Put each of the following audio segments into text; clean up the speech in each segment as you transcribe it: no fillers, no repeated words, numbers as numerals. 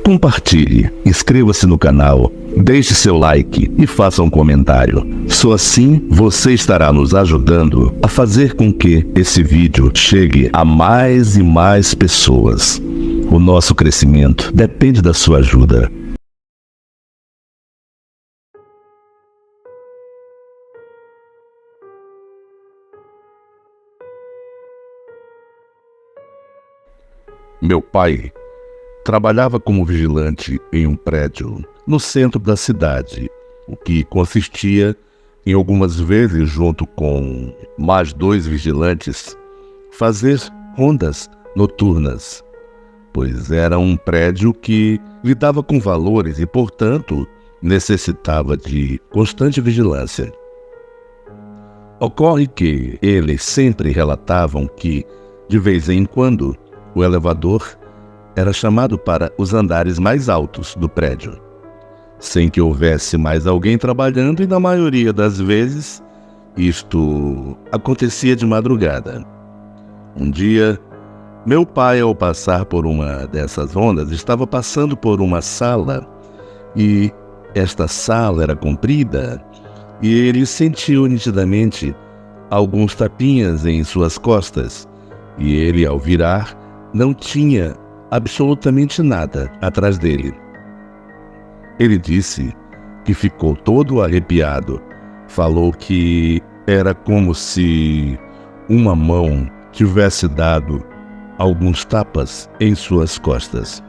Compartilhe, inscreva-se no canal, deixe seu like e faça um comentário. Só assim você estará nos ajudando a fazer com que esse vídeo chegue a mais e mais pessoas. O nosso crescimento depende da sua ajuda. Meu pai trabalhava como vigilante em um prédio no centro da cidade, o que consistia em algumas vezes, junto com mais 2 vigilantes, fazer rondas noturnas, pois era um prédio que lidava com valores e, portanto, necessitava de constante vigilância. Ocorre que eles sempre relatavam que, de vez em quando, o elevador era chamado para os andares mais altos do prédio, sem que houvesse mais alguém trabalhando, e na maioria das vezes isto acontecia de madrugada. Um dia, meu pai, ao passar por uma dessas rondas, estava passando por uma sala, e esta sala era comprida, e ele sentiu nitidamente alguns tapinhas em suas costas, e ele, ao virar, não tinha absolutamente nada atrás dele. Ele disse que ficou todo arrepiado. Falou que era como se uma mão tivesse dado alguns tapas em suas costas.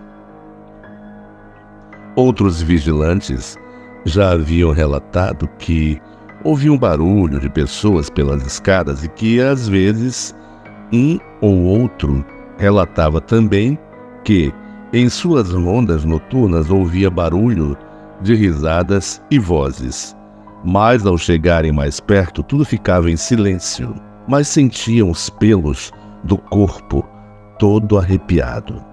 Outros vigilantes já haviam relatado que ouviam um barulho de pessoas pelas escadas e que, às vezes, um ou outro relatava também que, em suas rondas noturnas, ouvia barulho de risadas e vozes. Mas, ao chegarem mais perto, tudo ficava em silêncio, mas sentiam os pelos do corpo todo arrepiado.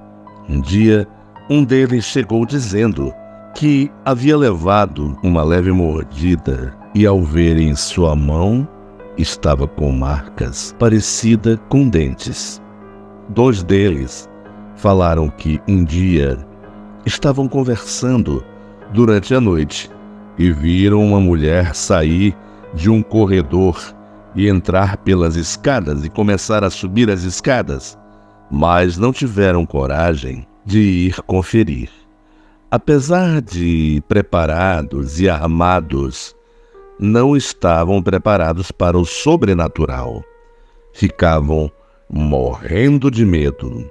Um dia, um deles chegou dizendo que havia levado uma leve mordida e, ao ver em sua mão, estava com marcas parecidas com dentes. 2 deles falaram que um dia estavam conversando durante a noite e viram uma mulher sair de um corredor e entrar pelas escadas e começar a subir as escadas, mas não tiveram coragem de ir conferir. Apesar de preparados e armados, não estavam preparados para o sobrenatural. Ficavam morrendo de medo.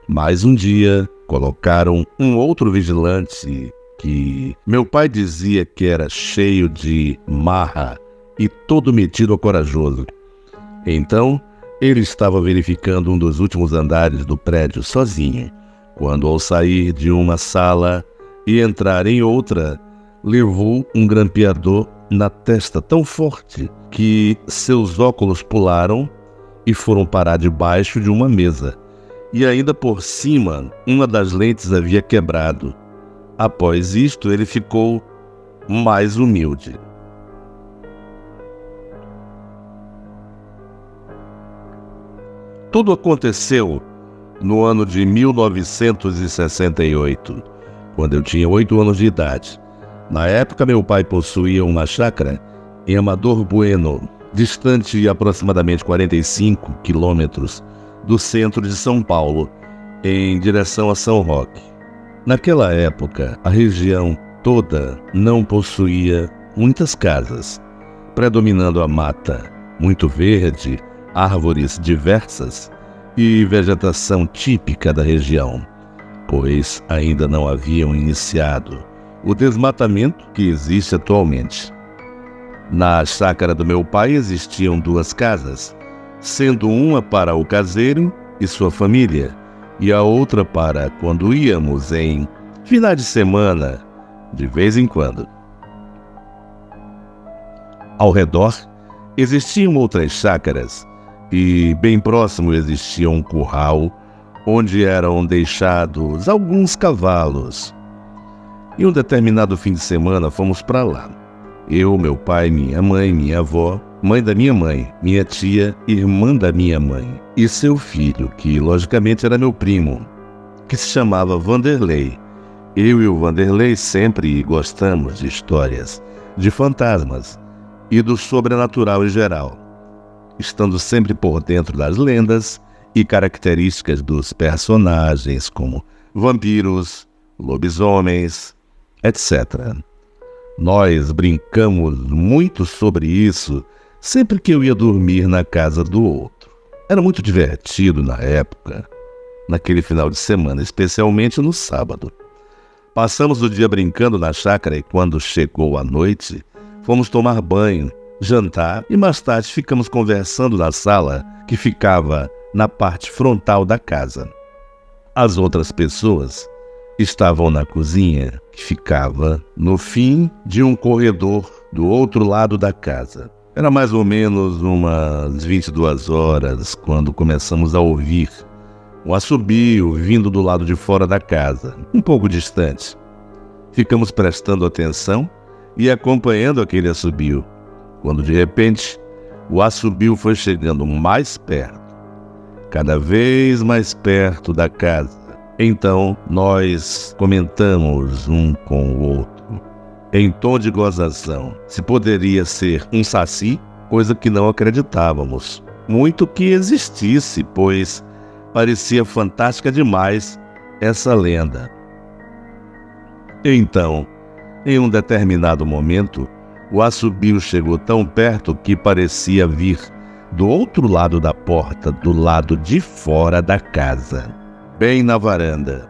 Mas um dia colocaram um outro vigilante que meu pai dizia que era cheio de marra e todo metido ou corajoso. Então, ele estava verificando um dos últimos andares do prédio sozinho, quando, ao sair de uma sala e entrar em outra, levou um grampeador na testa tão forte que seus óculos pularam e foram parar debaixo de uma mesa. E ainda por cima, uma das lentes havia quebrado. Após isto, ele ficou mais humilde. Tudo aconteceu no ano de 1968, quando eu tinha 8 anos de idade. Na época, meu pai possuía uma chácara em Amador Bueno, distante aproximadamente 45 quilômetros do centro de São Paulo, em direção a São Roque. Naquela época, a região toda não possuía muitas casas, predominando a mata, muito verde, árvores diversas e vegetação típica da região, pois ainda não haviam iniciado o desmatamento que existe atualmente. Na chácara do meu pai existiam 2 casas, sendo uma para o caseiro e sua família, e a outra para quando íamos em finais de semana, de vez em quando. Ao redor existiam outras chácaras, e bem próximo existia um curral, onde eram deixados alguns cavalos. Em um determinado fim de semana fomos para lá. Eu, meu pai, minha mãe, minha avó, mãe da minha mãe, minha tia, irmã da minha mãe, e seu filho, que logicamente era meu primo, que se chamava Vanderlei, Eu e o Vanderlei sempre gostamos de histórias, de fantasmas e do sobrenatural em geral, estando sempre por dentro das lendas e características dos personagens, como vampiros, lobisomens, etc. Nós brincamos muito sobre isso sempre que eu ia dormir na casa do outro. Era muito divertido na época, naquele final de semana, especialmente no sábado. Passamos o dia brincando na chácara e quando chegou a noite, fomos tomar banho, jantar e mais tarde ficamos conversando na sala que ficava na parte frontal da casa. As outras pessoas estavam na cozinha, que ficava no fim de um corredor do outro lado da casa. Era mais ou menos umas 22 horas quando começamos a ouvir um assobio vindo do lado de fora da casa, um pouco distante. Ficamos prestando atenção e acompanhando aquele assobio, quando de repente o assobio foi chegando mais perto, cada vez mais perto da casa. Então nós comentamos um com o outro, em tom de gozação, se poderia ser um saci, coisa que não acreditávamos muito que existisse, pois parecia fantástica demais essa lenda. Então, em um determinado momento, o assobio chegou tão perto que parecia vir do outro lado da porta, do lado de fora da casa, bem na varanda.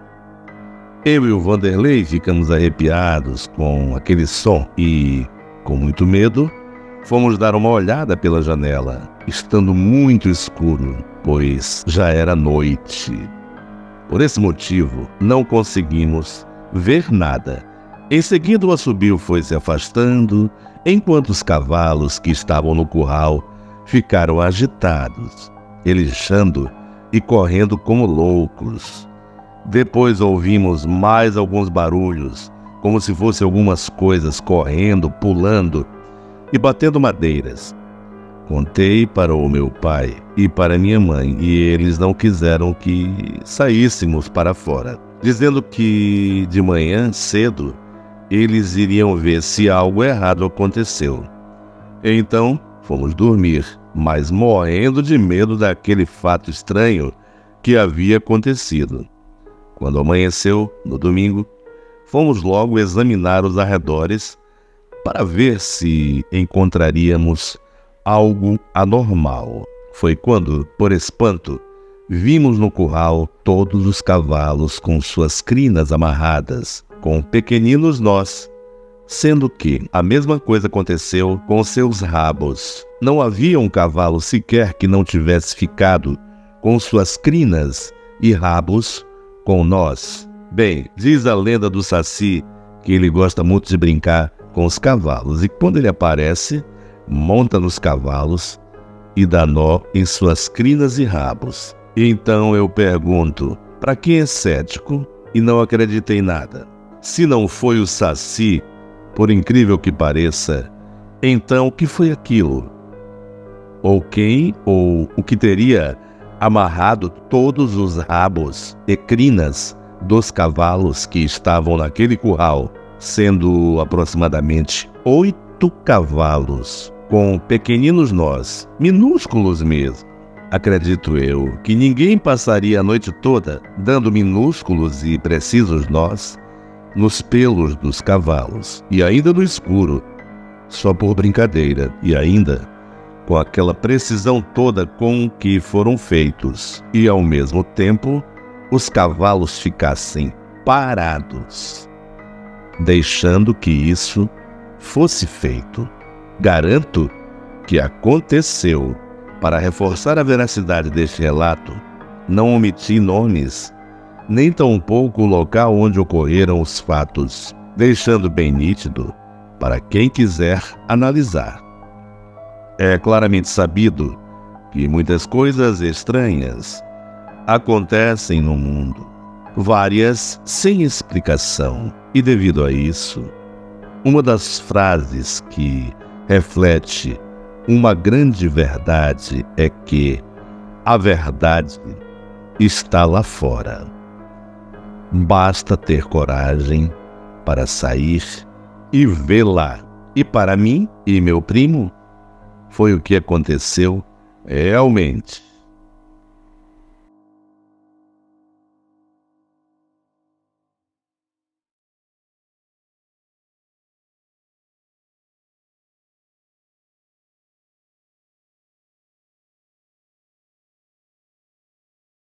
Eu e o Vanderlei ficamos arrepiados com aquele som e, com muito medo, fomos dar uma olhada pela janela, estando muito escuro, pois já era noite. Por esse motivo, não conseguimos ver nada. Em seguida, o assobio foi se afastando, enquanto os cavalos que estavam no curral ficaram agitados, relinchando e correndo como loucos. Depois ouvimos mais alguns barulhos, como se fossem algumas coisas correndo, pulando e batendo madeiras. Contei para o meu pai e para minha mãe, e eles não quiseram que saíssemos para fora, dizendo que de manhã cedo eles iriam ver se algo errado aconteceu. Então fomos dormir, mas morrendo de medo daquele fato estranho que havia acontecido. Quando amanheceu, no domingo, fomos logo examinar os arredores para ver se encontraríamos algo anormal. Foi quando, por espanto, vimos no curral todos os cavalos com suas crinas amarradas, com pequeninos nós, sendo que a mesma coisa aconteceu com seus rabos. Não havia um cavalo sequer que não tivesse ficado com suas crinas e rabos com nós. Bem, diz a lenda do Saci que ele gosta muito de brincar com os cavalos e quando ele aparece, monta nos cavalos e dá nó em suas crinas e rabos. Então eu pergunto, para quem é cético e não acredita em nada, se não foi o Saci, por incrível que pareça, então o que foi aquilo? Ou quem ou o que teria amarrado todos os rabos e crinas dos cavalos que estavam naquele curral, sendo aproximadamente 8 cavalos, com pequeninos nós, minúsculos mesmo. Acredito eu que ninguém passaria a noite toda dando minúsculos e precisos nós nos pelos dos cavalos, e ainda no escuro, só por brincadeira, e ainda com aquela precisão toda com que foram feitos, e ao mesmo tempo os cavalos ficassem parados, deixando que isso fosse feito. Garanto que aconteceu. Para reforçar a veracidade deste relato, não omiti nomes, nem tampouco o local onde ocorreram os fatos, deixando bem nítido para quem quiser analisar. É claramente sabido que muitas coisas estranhas acontecem no mundo, várias sem explicação, e devido a isso, uma das frases que reflete uma grande verdade é que a verdade está lá fora. Basta ter coragem para sair e vê-la. E para mim e meu primo, foi o que aconteceu realmente.